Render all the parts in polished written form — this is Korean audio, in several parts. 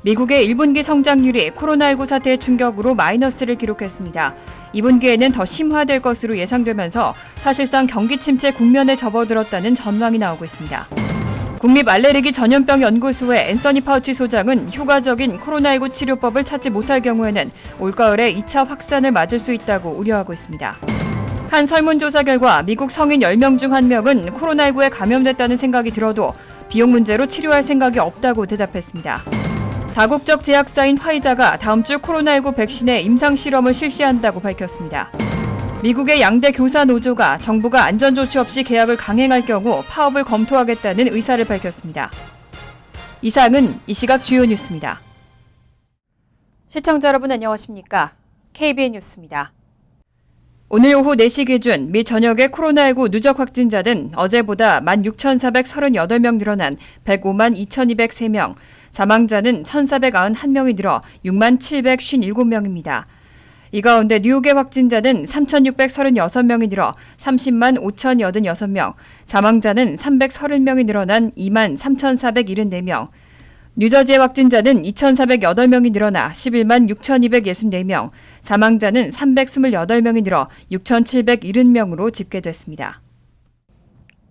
미국의 1분기 성장률이 코로나19 사태의 충격으로 마이너스를 기록했습니다. 2분기에는 더 심화될 것으로 예상되면서 사실상 경기 침체 국면에 접어들었다는 전망이 나오고 있습니다. 국립알레르기 전염병 연구소의 앤서니 파우치 소장은 효과적인 코로나19 치료법을 찾지 못할 경우에는 올가을에 2차 확산을 맞을 수 있다고 우려하고 있습니다. 한 설문조사 결과 미국 성인 10명 중 1명은 코로나19에 감염됐다는 생각이 들어도 비용 문제로 치료할 생각이 없다고 대답했습니다. 다국적 제약사인 화이자가 다음 주 코로나19 백신의 임상실험을 실시한다고 밝혔습니다. 미국의 양대 교사 노조가 정부가 안전조치 없이 계약을 강행할 경우 파업을 검토하겠다는 의사를 밝혔습니다. 이상은 이 시각 주요 뉴스입니다. 시청자 여러분 안녕하십니까? KBN 뉴스입니다. 오늘 오후 4시 기준 미 전역의 코로나19 누적 확진자는 어제보다 16,438명 늘어난 105만 2,203명, 사망자는 1,491명이 늘어 6만 757명입니다. 이 가운데 뉴욕의 확진자는 3,636명이 늘어 30만 5,086명, 사망자는 330명이 늘어난 2만 3,474명, 뉴저지의 확진자는 2,408명이 늘어나 11만 6,264명, 사망자는 328명이 늘어 6,770명으로 집계됐습니다.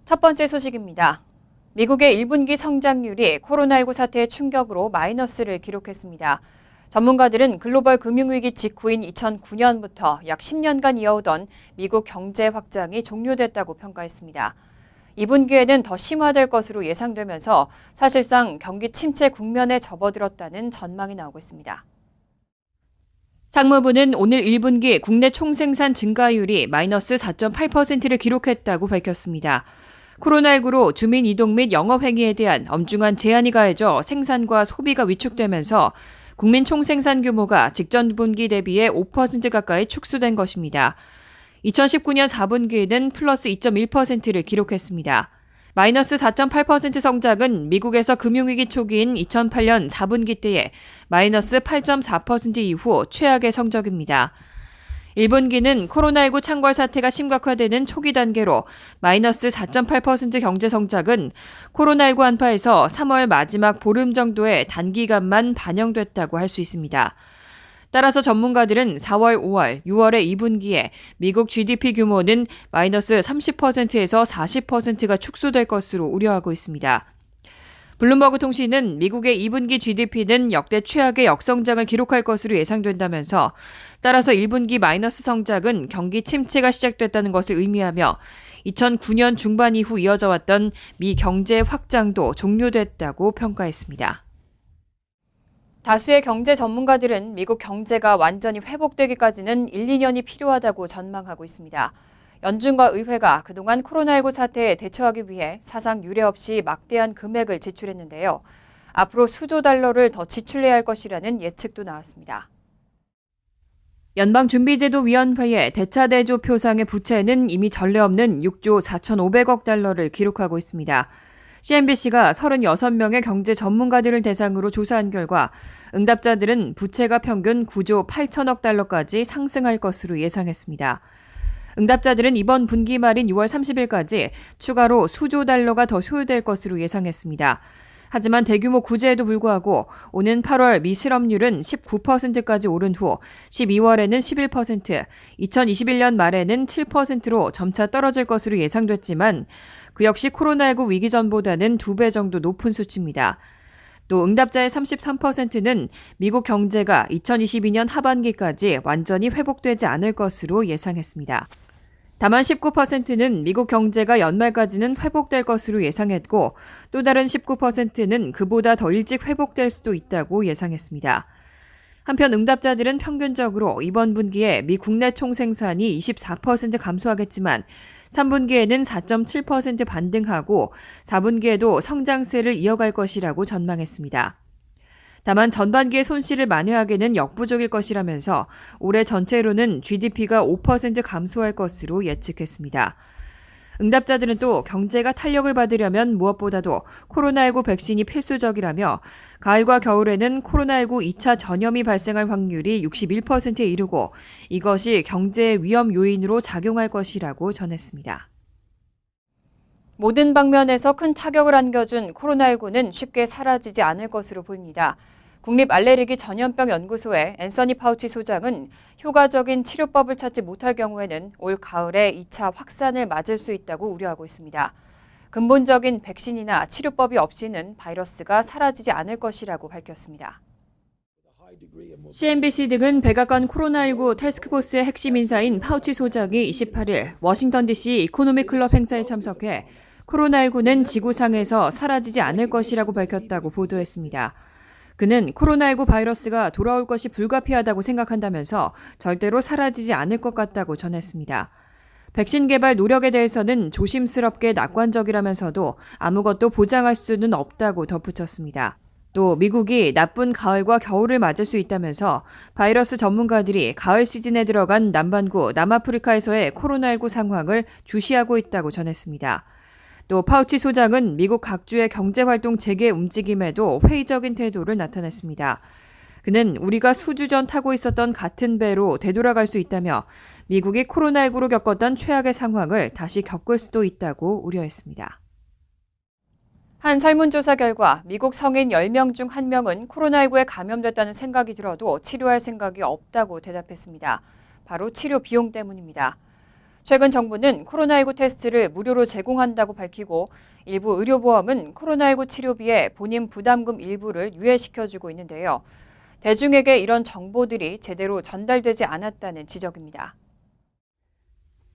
첫 번째 소식입니다. 미국의 1분기 성장률이 코로나19 사태의 충격으로 마이너스를 기록했습니다. 전문가들은 글로벌 금융위기 직후인 2009년부터 약 10년간 이어오던 미국 경제 확장이 종료됐다고 평가했습니다. 2분기에는 더 심화될 것으로 예상되면서 사실상 경기 침체 국면에 접어들었다는 전망이 나오고 있습니다. 상무부는 오늘 1분기 국내 총생산 증가율이 마이너스 4.8%를 기록했다고 밝혔습니다. 코로나19로 주민 이동 및 영업행위에 대한 엄중한 제한이 가해져 생산과 소비가 위축되면서 국민 총생산 규모가 직전 분기 대비해 5% 가까이 축소된 것입니다. 2019년 4분기에는 플러스 2.1%를 기록했습니다. 마이너스 4.8% 성장은 미국에서 금융위기 초기인 2008년 4분기 때에 마이너스 8.4% 이후 최악의 성적입니다. 1분기는 코로나19 창궐 사태가 심각화되는 초기 단계로 마이너스 4.8% 경제 성장은 코로나19 한파에서 3월 마지막 보름 정도의 단기간만 반영됐다고 할 수 있습니다. 따라서 전문가들은 4월, 5월, 6월의 2분기에 미국 GDP 규모는 마이너스 30%에서 40%가 축소될 것으로 우려하고 있습니다. 블룸버그 통신은 미국의 2분기 GDP는 역대 최악의 역성장을 기록할 것으로 예상된다면서 따라서 1분기 마이너스 성장은 경기 침체가 시작됐다는 것을 의미하며 2009년 중반 이후 이어져 왔던 미 경제 확장도 종료됐다고 평가했습니다. 다수의 경제 전문가들은 미국 경제가 완전히 회복되기까지는 1, 2년이 필요하다고 전망하고 있습니다. 연준과 의회가 그동안 코로나19 사태에 대처하기 위해 사상 유례 없이 막대한 금액을 지출했는데요. 앞으로 수조 달러를 더 지출해야 할 것이라는 예측도 나왔습니다. 연방준비제도위원회의 대차대조 표상의 부채는 이미 전례 없는 6조 4,500억 달러를 기록하고 있습니다. CNBC가 36명의 경제 전문가들을 대상으로 조사한 결과 응답자들은 부채가 평균 9조 8천억 달러까지 상승할 것으로 예상했습니다. 응답자들은 이번 분기 말인 6월 30일까지 추가로 수조 달러가 더 소요될 것으로 예상했습니다. 하지만 대규모 구제에도 불구하고 오는 8월 미실업률은 19%까지 오른 후 12월에는 11%, 2021년 말에는 7%로 점차 떨어질 것으로 예상됐지만 그 역시 코로나19 위기 전보다는 2배 정도 높은 수치입니다. 또 응답자의 33%는 미국 경제가 2022년 하반기까지 완전히 회복되지 않을 것으로 예상했습니다. 다만 19%는 미국 경제가 연말까지는 회복될 것으로 예상했고 또 다른 19%는 그보다 더 일찍 회복될 수도 있다고 예상했습니다. 한편 응답자들은 평균적으로 이번 분기에 미 국내 총생산이 24% 감소하겠지만 3분기에는 4.7% 반등하고 4분기에도 성장세를 이어갈 것이라고 전망했습니다. 다만 전반기의 손실을 만회하기는 역부족일 것이라면서 올해 전체로는 GDP가 5% 감소할 것으로 예측했습니다. 응답자들은 또 경제가 탄력을 받으려면 무엇보다도 코로나19 백신이 필수적이라며 가을과 겨울에는 코로나19 2차 전염이 발생할 확률이 61%에 이르고 이것이 경제의 위험 요인으로 작용할 것이라고 전했습니다. 모든 방면에서 큰 타격을 안겨준 코로나19는 쉽게 사라지지 않을 것으로 보입니다. 국립알레르기 전염병 연구소의 앤서니 파우치 소장은 효과적인 치료법을 찾지 못할 경우에는 올 가을에 2차 확산을 맞을 수 있다고 우려하고 있습니다. 근본적인 백신이나 치료법이 없이는 바이러스가 사라지지 않을 것이라고 밝혔습니다. CNBC 등은 백악관 코로나19 태스크포스의 핵심 인사인 파우치 소장이 28일 워싱턴 DC 이코노믹 클럽 행사에 참석해 코로나19는 지구상에서 사라지지 않을 것이라고 밝혔다고 보도했습니다. 그는 코로나19 바이러스가 돌아올 것이 불가피하다고 생각한다면서 절대로 사라지지 않을 것 같다고 전했습니다. 백신 개발 노력에 대해서는 조심스럽게 낙관적이라면서도 아무것도 보장할 수는 없다고 덧붙였습니다. 또 미국이 나쁜 가을과 겨울을 맞을 수 있다면서 바이러스 전문가들이 가을 시즌에 들어간 남반구 남아프리카에서의 코로나19 상황을 주시하고 있다고 전했습니다. 또 파우치 소장은 미국 각주의 경제활동 재개 움직임에도 회의적인 태도를 나타냈습니다. 그는 우리가 수주 전 타고 있었던 같은 배로 되돌아갈 수 있다며 미국이 코로나19로 겪었던 최악의 상황을 다시 겪을 수도 있다고 우려했습니다. 한 설문조사 결과 미국 성인 10명 중 1명은 코로나19에 감염됐다는 생각이 들어도 치료할 생각이 없다고 대답했습니다. 바로 치료 비용 때문입니다. 최근 정부는 코로나19 테스트를 무료로 제공한다고 밝히고 일부 의료보험은 코로나19 치료비에 본인 부담금 일부를 유예시켜주고 있는데요. 대중에게 이런 정보들이 제대로 전달되지 않았다는 지적입니다.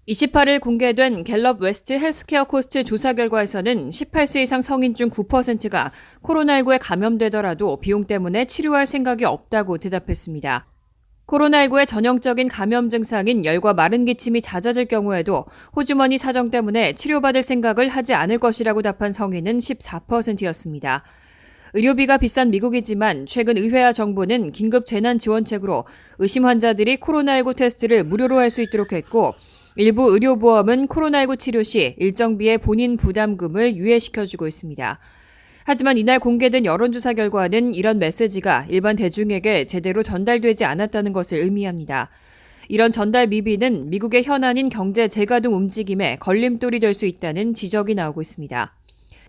28일 공개된 갤럽 웨스트 헬스케어 코스트 조사 결과에서는 18세 이상 성인 중 9%가 코로나19에 감염되더라도 비용 때문에 치료할 생각이 없다고 대답했습니다. 코로나19의 전형적인 감염 증상인 열과 마른 기침이 잦아질 경우에도 호주머니 사정 때문에 치료받을 생각을 하지 않을 것이라고 답한 성인은 14%였습니다. 의료비가 비싼 미국이지만 최근 의회와 정부는 긴급 재난지원책으로 의심 환자들이 코로나19 테스트를 무료로 할 수 있도록 했고 일부 의료보험은 코로나19 치료 시 일정비의 본인 부담금을 유예시켜주고 있습니다. 하지만 이날 공개된 여론조사 결과는 이런 메시지가 일반 대중에게 제대로 전달되지 않았다는 것을 의미합니다. 이런 전달 미비는 미국의 현안인 경제 재가동 움직임에 걸림돌이 될 수 있다는 지적이 나오고 있습니다.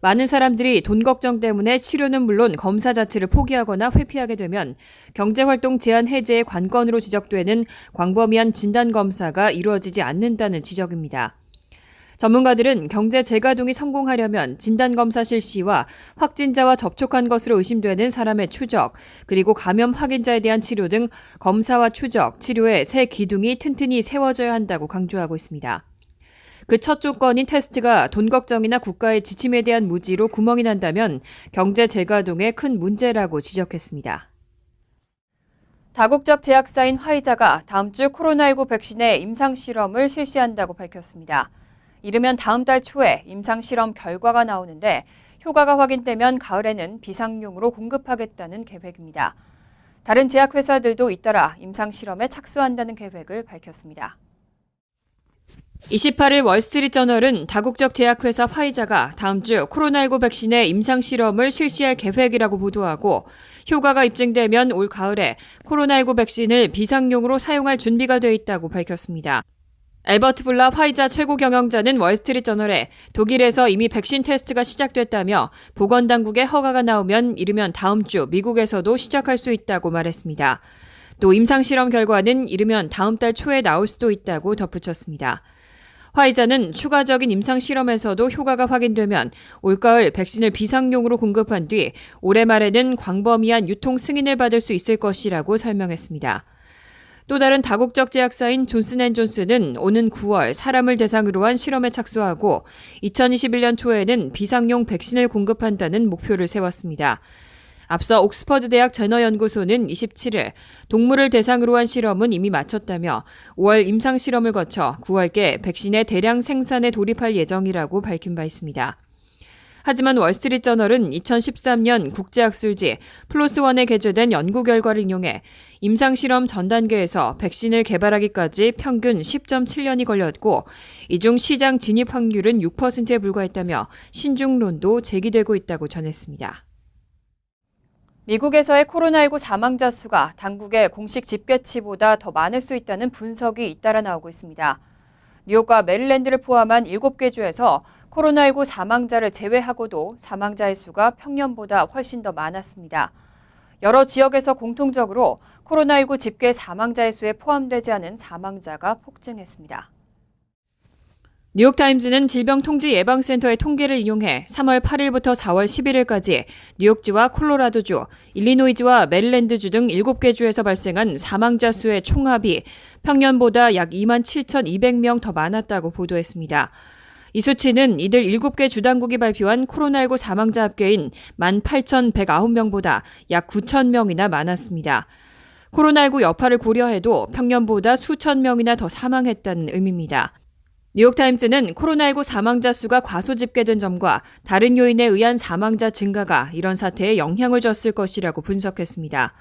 많은 사람들이 돈 걱정 때문에 치료는 물론 검사 자체를 포기하거나 회피하게 되면 경제활동 제한 해제의 관건으로 지적되는 광범위한 진단검사가 이루어지지 않는다는 지적입니다. 전문가들은 경제 재가동이 성공하려면 진단검사 실시와 확진자와 접촉한 것으로 의심되는 사람의 추적, 그리고 감염 확인자에 대한 치료 등 검사와 추적, 치료의 세 기둥이 튼튼히 세워져야 한다고 강조하고 있습니다. 그 첫 조건인 테스트가 돈 걱정이나 국가의 지침에 대한 무지로 구멍이 난다면 경제 재가동에 큰 문제라고 지적했습니다. 다국적 제약사인 화이자가 다음 주 코로나19 백신의 임상실험을 실시한다고 밝혔습니다. 이르면 다음 달 초에 임상실험 결과가 나오는데 효과가 확인되면 가을에는 비상용으로 공급하겠다는 계획입니다. 다른 제약회사들도 잇따라 임상실험에 착수한다는 계획을 밝혔습니다. 28일 월스트리트저널은 다국적 제약회사 화이자가 다음 주 코로나19 백신의 임상실험을 실시할 계획이라고 보도하고 효과가 입증되면 올 가을에 코로나19 백신을 비상용으로 사용할 준비가 돼 있다고 밝혔습니다. 앨버트 블라 화이자 최고 경영자는 월스트리트저널에 독일에서 이미 백신 테스트가 시작됐다며 보건당국의 허가가 나오면 이르면 다음 주 미국에서도 시작할 수 있다고 말했습니다. 또 임상실험 결과는 이르면 다음 달 초에 나올 수도 있다고 덧붙였습니다. 화이자는 추가적인 임상실험에서도 효과가 확인되면 올가을 백신을 비상용으로 공급한 뒤 올해 말에는 광범위한 유통 승인을 받을 수 있을 것이라고 설명했습니다. 또 다른 다국적 제약사인 존슨앤존슨은 오는 9월 사람을 대상으로 한 실험에 착수하고 2021년 초에는 비상용 백신을 공급한다는 목표를 세웠습니다. 앞서 옥스퍼드 대학 제너연구소는 27일 동물을 대상으로 한 실험은 이미 마쳤다며 5월 임상실험을 거쳐 9월께 백신의 대량 생산에 돌입할 예정이라고 밝힌 바 있습니다. 하지만 월스트리트저널은 2013년 국제학술지 플로스1에 게재된 연구 결과를 인용해 임상실험 전 단계에서 백신을 개발하기까지 평균 10.7년이 걸렸고 이 중 시장 진입 확률은 6%에 불과했다며 신중론도 제기되고 있다고 전했습니다. 미국에서의 코로나19 사망자 수가 당국의 공식 집계치보다 더 많을 수 있다는 분석이 잇따라 나오고 있습니다. 뉴욕과 메릴랜드를 포함한 7개 주에서 코로나19 사망자를 제외하고도 사망자의 수가 평년보다 훨씬 더 많았습니다. 여러 지역에서 공통적으로 코로나19 집계 사망자의 수에 포함되지 않은 사망자가 폭증했습니다. 뉴욕타임즈는 질병통제예방센터의 통계를 인용해 3월 8일부터 4월 11일까지 뉴욕주와 콜로라도주, 일리노이주와 메릴랜드주 등 7개 주에서 발생한 사망자 수의 총합이 평년보다 약 27,200명 더 많았다고 보도했습니다. 이 수치는 이들 7개 주당국이 발표한 코로나19 사망자 합계인 18,109명보다 약 9,000명이나 많았습니다. 코로나19 여파를 고려해도 평년보다 수천 명이나 더 사망했다는 의미입니다. 뉴욕타임즈는 코로나19 사망자 수가 과소 집계된 점과 다른 요인에 의한 사망자 증가가 이런 사태에 영향을 줬을 것이라고 분석했습니다.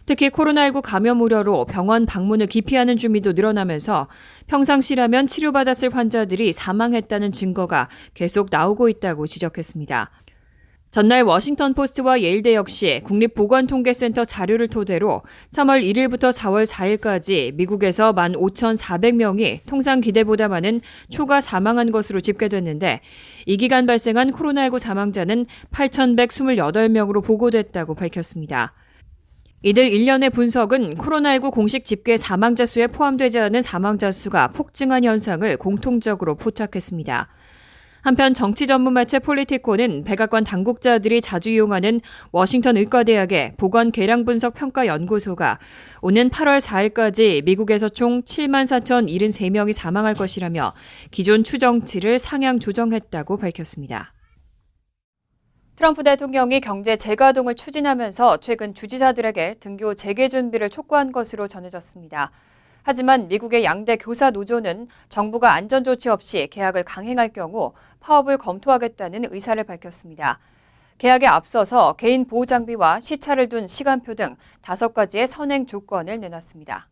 특히 코로나19 감염 우려로 병원 방문을 기피하는 주민도 늘어나면서 평상시라면 치료받았을 환자들이 사망했다는 증거가 계속 나오고 있다고 지적했습니다. 전날 워싱턴 포스트와 예일대 역시 국립보건통계센터 자료를 토대로 3월 1일부터 4월 4일까지 미국에서 15,400명이 통상 기대보다 많은 초과 사망한 것으로 집계됐는데 이 기간 발생한 코로나19 사망자는 8,128명으로 보고됐다고 밝혔습니다. 이들 일련의 분석은 코로나19 공식 집계 사망자 수에 포함되지 않은 사망자 수가 폭증한 현상을 공통적으로 포착했습니다. 한편 정치 전문 매체 폴리티코는 백악관 당국자들이 자주 이용하는 워싱턴 의과대학의 보건계량분석평가연구소가 오는 8월 4일까지 미국에서 총 74,073명이 사망할 것이라며 기존 추정치를 상향 조정했다고 밝혔습니다. 트럼프 대통령이 경제 재가동을 추진하면서 최근 주지사들에게 등교 재개 준비를 촉구한 것으로 전해졌습니다. 하지만 미국의 양대 교사 노조는 정부가 안전조치 없이 계약을 강행할 경우 파업을 검토하겠다는 의사를 밝혔습니다. 계약에 앞서서 개인 보호 장비와 시차를 둔 시간표 등 5가지의 선행 조건을 내놨습니다.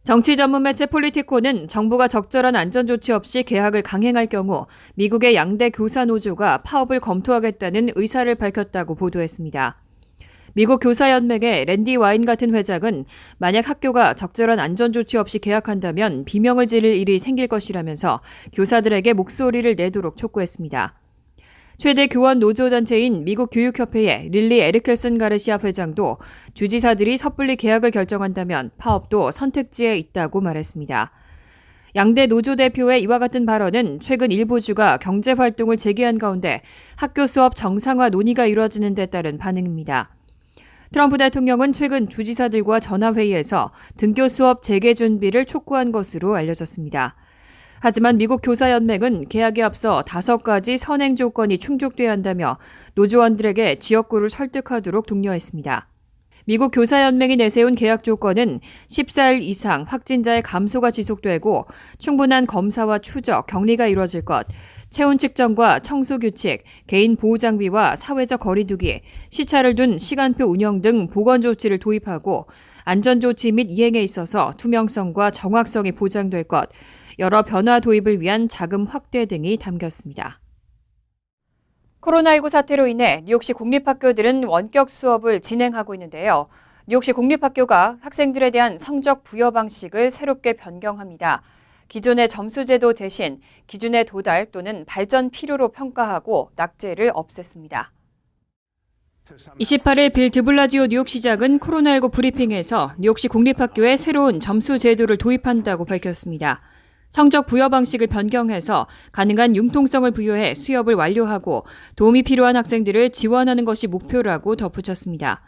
정치 전문 매체 폴리티코는 정부가 적절한 안전조치 없이 계약을 강행할 경우 미국의 양대 교사 노조가 파업을 검토하겠다는 의사를 밝혔다고 보도했습니다. 미국 교사연맹의 랜디 와인 같은 회장은 만약 학교가 적절한 안전조치 없이 계약한다면 비명을 지를 일이 생길 것이라면서 교사들에게 목소리를 내도록 촉구했습니다. 최대 교원 노조단체인 미국 교육협회의 릴리 에리켈슨 가르시아 회장도 주지사들이 섣불리 계약을 결정한다면 파업도 선택지에 있다고 말했습니다. 양대 노조 대표의 이와 같은 발언은 최근 일부 주가 경제활동을 재개한 가운데 학교 수업 정상화 논의가 이루어지는 데 따른 반응입니다. 트럼프 대통령은 최근 주지사들과 전화회의에서 등교 수업 재개 준비를 촉구한 것으로 알려졌습니다. 하지만 미국 교사연맹은 계약에 앞서 5가지 선행 조건이 충족돼야 한다며 노조원들에게 지역구를 설득하도록 독려했습니다. 미국 교사연맹이 내세운 계약 조건은 14일 이상 확진자의 감소가 지속되고 충분한 검사와 추적, 격리가 이루어질 것, 체온 측정과 청소 규칙, 개인 보호 장비와 사회적 거리 두기, 시차를 둔 시간표 운영 등 보건 조치를 도입하고 안전 조치 및 이행에 있어서 투명성과 정확성이 보장될 것, 여러 변화 도입을 위한 자금 확대 등이 담겼습니다. 코로나19 사태로 인해 뉴욕시 공립학교들은 원격 수업을 진행하고 있는데요. 뉴욕시 공립학교가 학생들에 대한 성적 부여 방식을 새롭게 변경합니다. 기존의 점수 제도 대신 기준에 도달 또는 발전 필요로 평가하고 낙제를 없앴습니다. 28일 빌 드블라지오 뉴욕시장은 코로나19 브리핑에서 뉴욕시 공립학교에 새로운 점수 제도를 도입한다고 밝혔습니다. 성적 부여 방식을 변경해서 가능한 융통성을 부여해 수업을 완료하고 도움이 필요한 학생들을 지원하는 것이 목표라고 덧붙였습니다.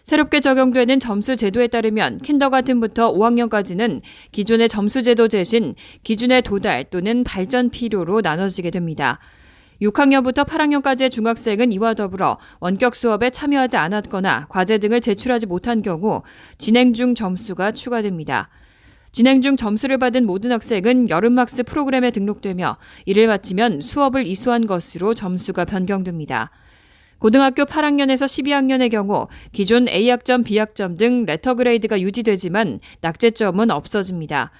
새롭게 적용되는 점수 제도에 따르면 킨더가튼부터 5학년까지는 기존의 점수 제도 대신 기준에 도달 또는 발전 필요로 나눠지게 됩니다. 6학년부터 8학년까지의 중학생은 이와 더불어 원격 수업에 참여하지 않았거나 과제 등을 제출하지 못한 경우 진행 중 점수가 추가됩니다. 진행 중 점수를 받은 모든 학생은 여름학습 프로그램에 등록되며 이를 마치면 수업을 이수한 것으로 점수가 변경됩니다. 고등학교 8학년에서 12학년의 경우 기존 A학점, B학점 등 레터그레이드가 유지되지만 낙제점은 없어집니다.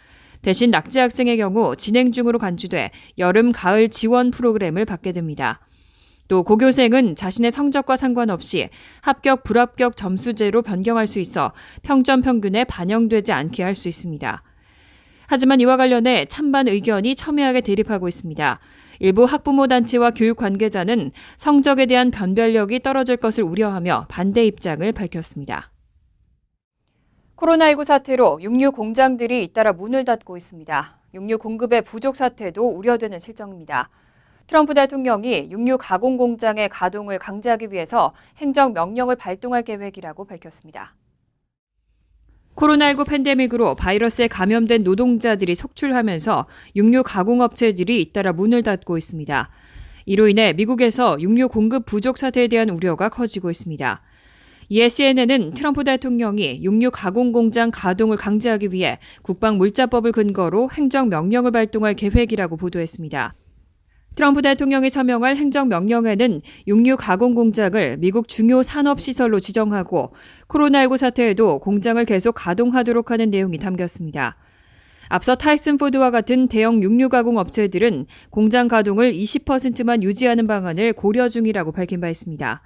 대신 낙제 학생의 경우 진행 중으로 간주돼 여름, 가을 지원 프로그램을 받게 됩니다. 또 고교생은 자신의 성적과 상관없이 합격, 불합격 점수제로 변경할 수 있어 평점 평균에 반영되지 않게 할 수 있습니다. 하지만 이와 관련해 찬반 의견이 첨예하게 대립하고 있습니다. 일부 학부모 단체와 교육 관계자는 성적에 대한 변별력이 떨어질 것을 우려하며 반대 입장을 밝혔습니다. 코로나19 사태로 육류 공장들이 잇따라 문을 닫고 있습니다. 육류 공급의 부족 사태도 우려되는 실정입니다. 트럼프 대통령이 육류 가공 공장의 가동을 강제하기 위해서 행정명령을 발동할 계획이라고 밝혔습니다. 코로나19 팬데믹으로 바이러스에 감염된 노동자들이 속출하면서 육류 가공업체들이 잇따라 문을 닫고 있습니다. 이로 인해 미국에서 육류 공급 부족 사태에 대한 우려가 커지고 있습니다. 이에 CNN은 트럼프 대통령이 육류 가공 공장 가동을 강제하기 위해 국방물자법을 근거로 행정명령을 발동할 계획이라고 보도했습니다. 트럼프 대통령이 서명할 행정명령에는 육류 가공 공장을 미국 중요 산업시설로 지정하고 코로나19 사태에도 공장을 계속 가동하도록 하는 내용이 담겼습니다. 앞서 타이슨 푸드와 같은 대형 육류 가공 업체들은 공장 가동을 20%만 유지하는 방안을 고려 중이라고 밝힌 바 있습니다.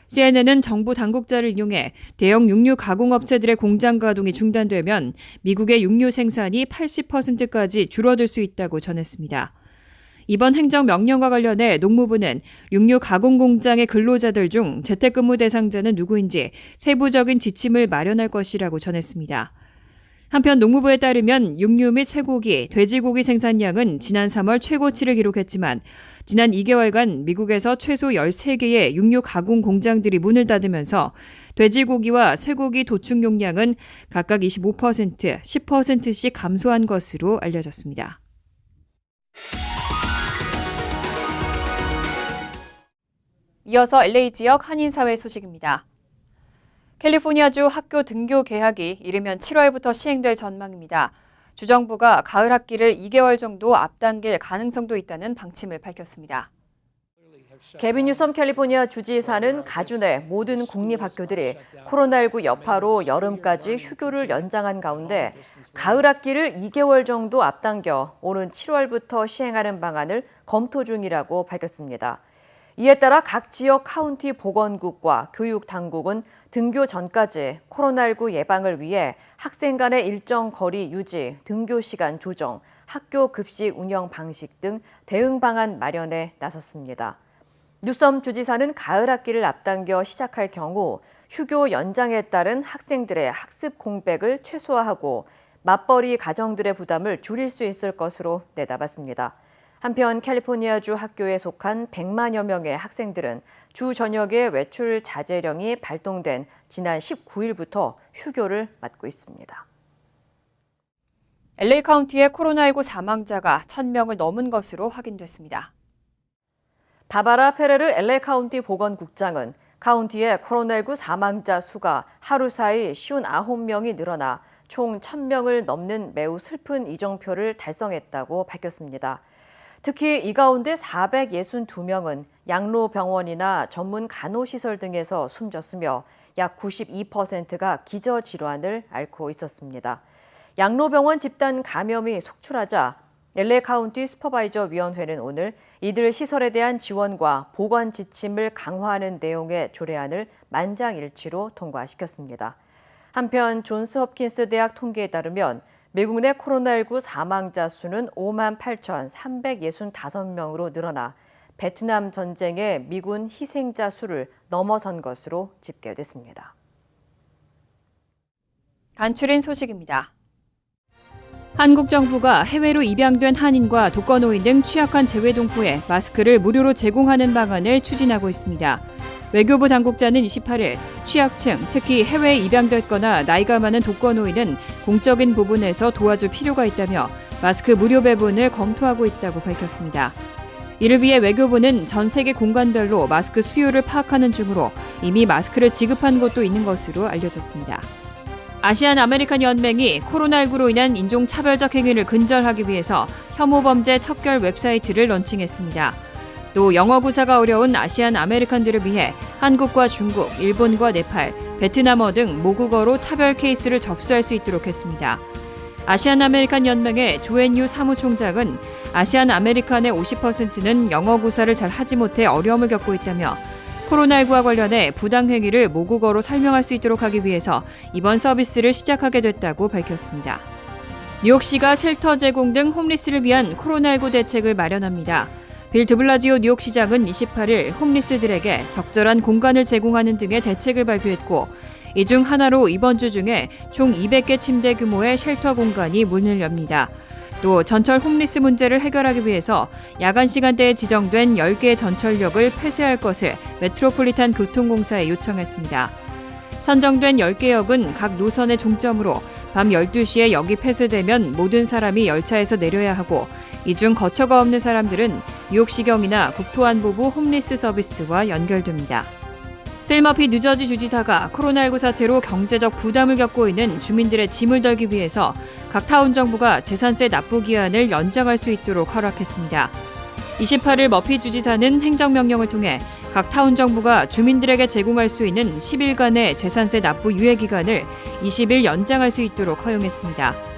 CNN은 정부 당국자를 이용해 대형 육류 가공업체들의 공장 가동이 중단되면 미국의 육류 생산이 80%까지 줄어들 수 있다고 전했습니다. 이번 행정명령과 관련해 농무부는 육류 가공 공장의 근로자들 중 재택근무 대상자는 누구인지 세부적인 지침을 마련할 것이라고 전했습니다. 한편 농무부에 따르면 육류 및 쇠고기, 돼지고기 생산량은 지난 3월 최고치를 기록했지만 지난 2개월간 미국에서 최소 13개의 육류 가공 공장들이 문을 닫으면서 돼지고기와 쇠고기 도축 용량은 각각 25%, 10%씩 감소한 것으로 알려졌습니다. 이어서 LA 지역 한인사회 소식입니다. 캘리포니아주 학교 등교 개학이 이르면 7월부터 시행될 전망입니다. 주정부가 가을 학기를 2개월 정도 앞당길 가능성도 있다는 방침을 밝혔습니다. 개빈 뉴섬 캘리포니아 주지사는 가주내 모든 공립학교들이 코로나19 여파로 여름까지 휴교를 연장한 가운데 가을 학기를 2개월 정도 앞당겨 오는 7월부터 시행하는 방안을 검토 중이라고 밝혔습니다. 이에 따라 각 지역 카운티 보건국과 교육 당국은 등교 전까지 코로나19 예방을 위해 학생 간의 일정 거리 유지, 등교 시간 조정, 학교 급식 운영 방식 등 대응 방안 마련에 나섰습니다. 뉴섬 주지사는 가을 학기를 앞당겨 시작할 경우 휴교 연장에 따른 학생들의 학습 공백을 최소화하고 맞벌이 가정들의 부담을 줄일 수 있을 것으로 내다봤습니다. 한편 캘리포니아주 학교에 속한 100만여 명의 학생들은 주 저녁에 외출 자제령이 발동된 지난 19일부터 휴교를 맞고 있습니다. LA 카운티의 코로나19 사망자가 1,000명을 넘은 것으로 확인됐습니다. 바바라 페레르 LA 카운티 보건국장은 카운티의 코로나19 사망자 수가 하루 사이 59명이 늘어나 총 1,000명을 넘는 매우 슬픈 이정표를 달성했다고 밝혔습니다. 특히 이 가운데 462명은 양로병원이나 전문 간호시설 등에서 숨졌으며 약 92%가 기저질환을 앓고 있었습니다. 양로병원 집단 감염이 속출하자 LA 카운티 슈퍼바이저 위원회는 오늘 이들 시설에 대한 지원과 보관 지침을 강화하는 내용의 조례안을 만장일치로 통과시켰습니다. 한편 존스 홉킨스 대학 통계에 따르면 미국 내 코로나19 사망자 수는 58,365명으로 늘어나 베트남 전쟁의 미군 희생자 수를 넘어선 것으로 집계됐습니다. 간추린 소식입니다. 한국 정부가 해외로 입양된 한인과 독거노인 등 취약한 재외동포에 마스크를 무료로 제공하는 방안을 추진하고 있습니다. 외교부 당국자는 28일 취약층, 특히 해외에 입양됐거나 나이가 많은 독거노인은 공적인 부분에서 도와줄 필요가 있다며 마스크 무료 배분을 검토하고 있다고 밝혔습니다. 이를 위해 외교부는 전 세계 공간별로 마스크 수요를 파악하는 중으로 이미 마스크를 지급한 곳도 있는 것으로 알려졌습니다. 아시안 아메리칸 연맹이 코로나19로 인한 인종차별적 행위를 근절하기 위해서 혐오범죄 척결 웹사이트를 런칭했습니다. 또 영어 구사가 어려운 아시안 아메리칸들을 위해 한국과 중국, 일본과 네팔, 베트남어 등 모국어로 차별 케이스를 접수할 수 있도록 했습니다. 아시안 아메리칸 연맹의 조앤유 사무총장은 아시안 아메리칸의 50%는 영어 구사를 잘 하지 못해 어려움을 겪고 있다며 코로나19와 관련해 부당행위를 모국어로 설명할 수 있도록 하기 위해서 이번 서비스를 시작하게 됐다고 밝혔습니다. 뉴욕시가 쉘터 제공 등 홈리스를 위한 코로나19 대책을 마련합니다. 빌 드블라지오 뉴욕 시장은 28일 홈리스들에게 적절한 공간을 제공하는 등의 대책을 발표했고 이 중 하나로 이번 주 중에 총 200개 침대 규모의 쉘터 공간이 문을 엽니다. 또 전철 홈리스 문제를 해결하기 위해서 야간 시간대에 지정된 10개의 전철역을 폐쇄할 것을 메트로폴리탄 교통공사에 요청했습니다. 선정된 10개 역은 각 노선의 종점으로 밤 12시에 역이 폐쇄되면 모든 사람이 열차에서 내려야 하고 이 중 거처가 없는 사람들은 뉴욕시경이나 국토안보부 홈리스 서비스와 연결됩니다. 필 머피 뉴저지 주지사가 코로나19 사태로 경제적 부담을 겪고 있는 주민들의 짐을 덜기 위해서 각 타운 정부가 재산세 납부 기한을 연장할 수 있도록 허락했습니다. 28일 머피 주지사는 행정명령을 통해 각 타운 정부가 주민들에게 제공할 수 있는 10일간의 재산세 납부 유예 기간을 20일 연장할 수 있도록 허용했습니다.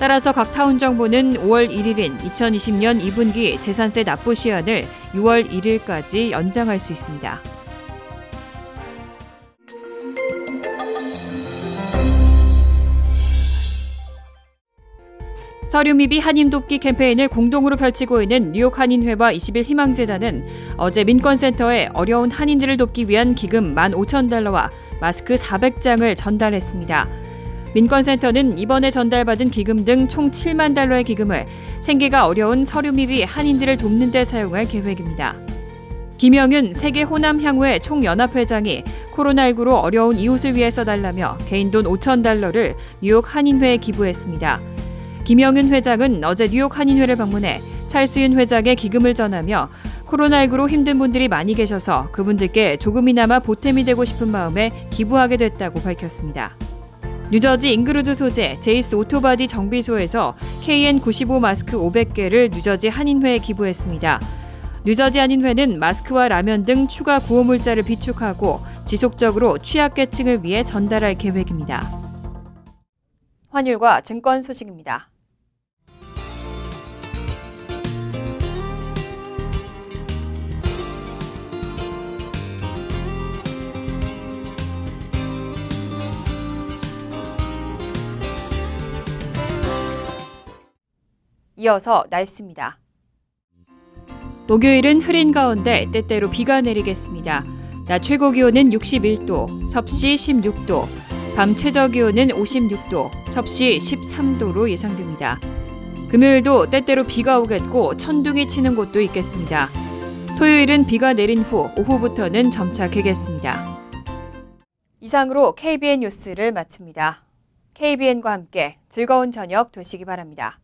따라서 각 타운 정부는 5월 1일인 2020년 2분기 재산세 납부 시한을 6월 1일까지 연장할 수 있습니다. 서류 미비 한인 돕기 캠페인을 공동으로 펼치고 있는 뉴욕 한인회와 20일 희망재단은 어제 민권센터에 어려운 한인들을 돕기 위한 기금 15,000달러와 마스크 400장을 전달했습니다. 민권센터는 이번에 전달받은 기금 등 총 7만 달러의 기금을 생계가 어려운 서류 미비 한인들을 돕는 데 사용할 계획입니다. 김영윤 세계 호남향후회 총연합회장이 코로나19로 어려운 이웃을 위해 써달라며 개인 돈 5,000달러를 뉴욕 한인회에 기부했습니다. 김영윤 회장은 어제 뉴욕 한인회를 방문해 찰수윤 회장의 기금을 전하며 코로나19로 힘든 분들이 많이 계셔서 그분들께 조금이나마 보탬이 되고 싶은 마음에 기부하게 됐다고 밝혔습니다. 뉴저지 잉그루드 소재 제이스 오토바디 정비소에서 KN95 마스크 500개를 뉴저지 한인회에 기부했습니다. 뉴저지 한인회는 마스크와 라면 등 추가 구호물자를 비축하고 지속적으로 취약계층을 위해 전달할 계획입니다. 환율과 증권 소식입니다. 이어서 날씨입니다. 목요일은 흐린 가운데 때때로 비가 내리겠습니다. 낮 최고 기온은 61도, 섭씨 16도, 밤 최저 기온은 56도, 섭씨 13도로 예상됩니다. 금요일도 때때로 비가 오겠고 천둥이 치는 곳도 있겠습니다. 토요일은 비가 내린 후 오후부터는 점차 개겠습니다. 이상으로 KBN 뉴스를 마칩니다. KBN과 함께 즐거운 저녁 되시기 바랍니다.